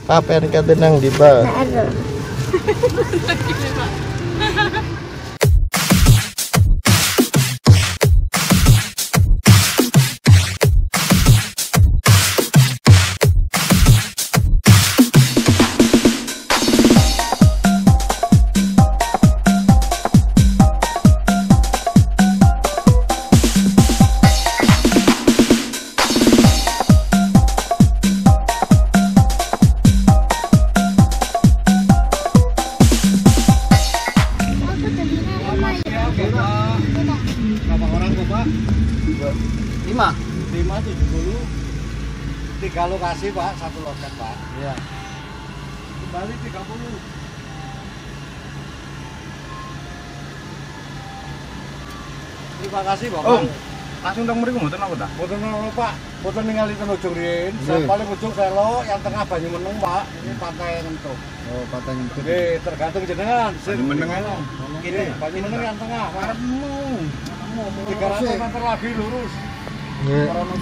Papen kate nang di ba? Lima 70 3 lokasi Pak, 1 loket Pak. Iya. Kembali 30. Terima kasih Bapak. Oh, langsung dong mriku mboten apa ta? Mboten apa Pak, mboten ningali ten ujung riyin. Paling ujung Selo, yang tengah Banyumeneng Pak. Ini Pantai Ngentuk. Oh, Pantai Ngentuk. Nggih, tergantung jenengan. Banyumeneng ana. Kene, Banyumeneng yang tengah. Karepmu. 300 meter lagi lurus.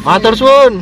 Matur suwun.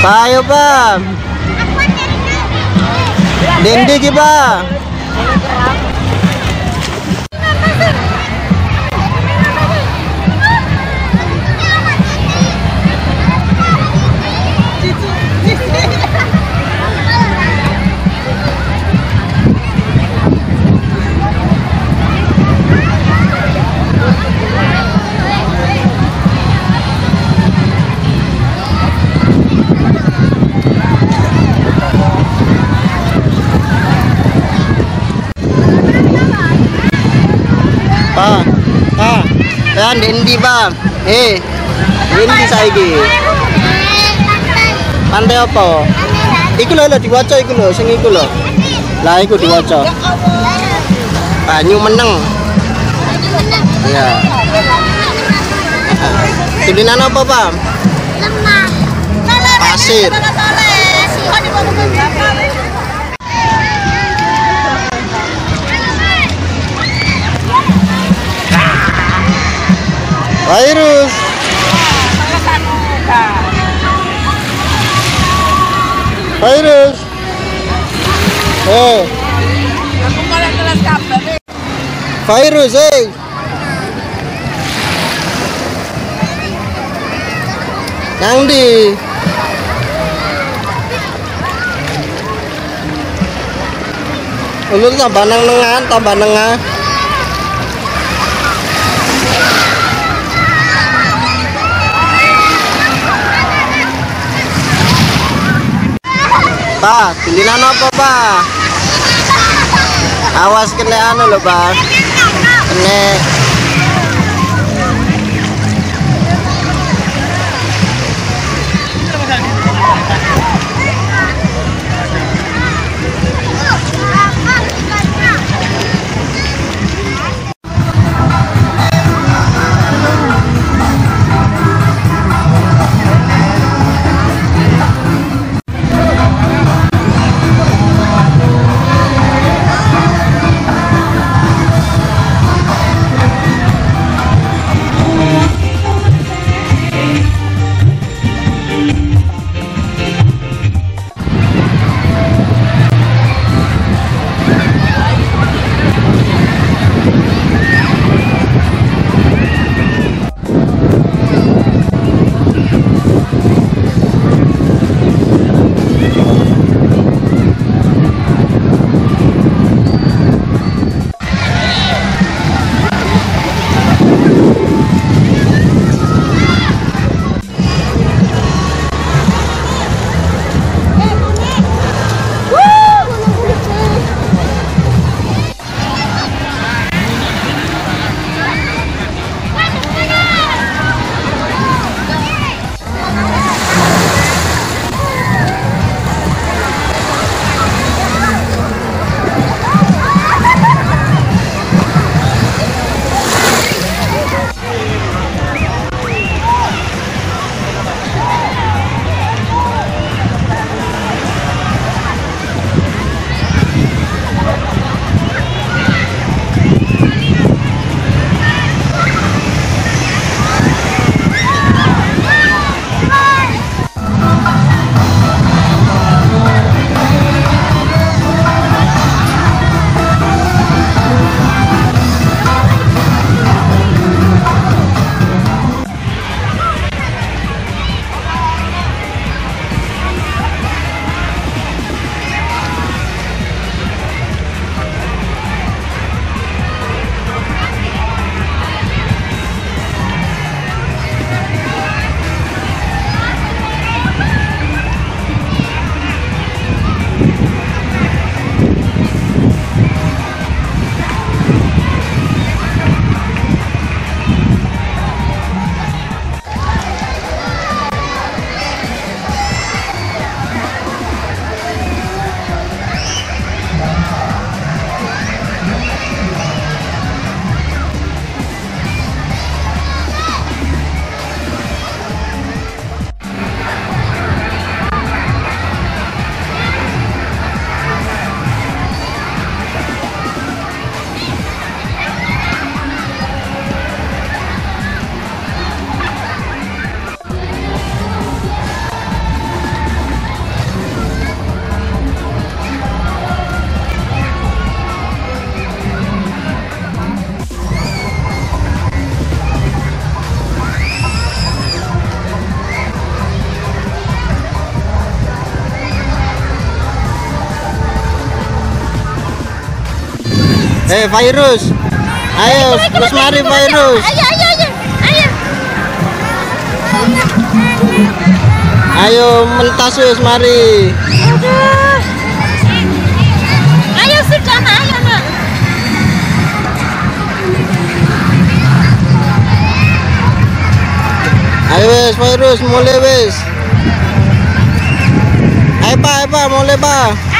Ayo Bang. Dendi ki Bang. Kan Dendi Bang. Dendi saiki. Pantai apa? Iku lho diwaca iku lho, sing iku lho. Lah iku diwaca. Banyumeneng. Iya. Tulisan apa, Bang? Lemah. Pasir. Virus. Virus. Virus, Nang di. Ulun tambah nengan, tambah nengah. Pak, pilihan apa Pak? Awas kena anu lho Pak. Kena. Virus. Ayo, terus mari Virus. Ayo. Ayo mentas wis mari. Aduh. Ayo sudah, ayo nak. Ayo wis Virus, mulai wis. Ayo Pak, mulai Pak.